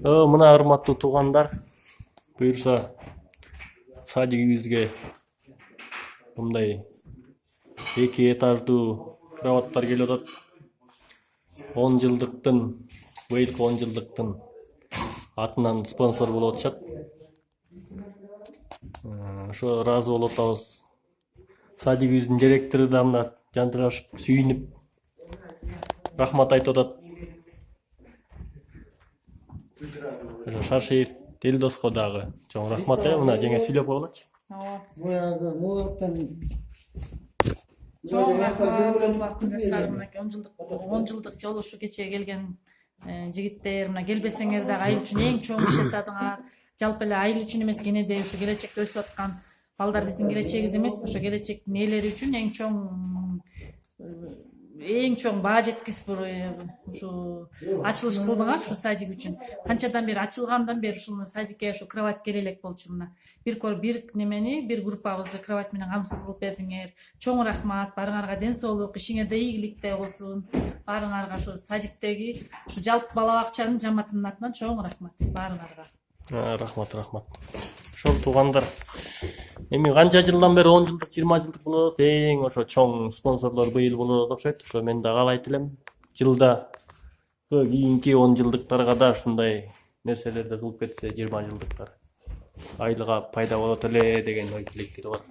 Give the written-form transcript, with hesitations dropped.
Мына урматтуу туугандар, буюрса садигибизге мындай 2 этаждуу кроваттар келип атат. 10 жылдыктын, быйылкы 10 жылдыктын атынан спонсор болуп атышат. Ошо ыраазы болуп атабыз. Садигибиздин директору да мына жантырашып, сүйүнүп рахмат айтып атат. Шаршеев Элдоско дагы чоң рахмат. Мына жеңе сүйлөп койгулачы. Чоң рахмат жолдоштор, мынакей 10 жылдык жолугушуу кечээ келген жигиттер, мына келбесеңер дагы айыл үчүн эң чоң иш жасадыңар. Жалпы эле айыл үчүн эмес, кенеде ушу келечекте өсүп аткан балдар биздин келечегибиз эмес, ошо келечектин ээлери үчүн эң чоң баа жеткис ушу ачылыш кылдыңар ушу садик үчүн. Канчадан бери ачылгандан бери ушул садикке ушу кровать керек элек болчу. Мына бир группабызды кровать менен камсыз кылып бердиңер. Чоң рахмат. Барыңарга ден соолук, ишиңерде ийгиликте болсун. Барыңарга ушу садиктеги ушу жалпы бала бакчанын жамаатынын атынан чоң рахмат барыңарга. Рахмат. Ошол туугандар, эми канча жылдан бери 10 жылдык, 20 жылдык болот, эң ошо чоң спонсорлор быйыл болот окшойт. Ошо мен да каалайт элем. Жылда кийинки 10 жылдыктарга да ушундай нерселерди кылып кетсе, 20 жылдыктар айылга пайда болот эле деген ой тилекти бар.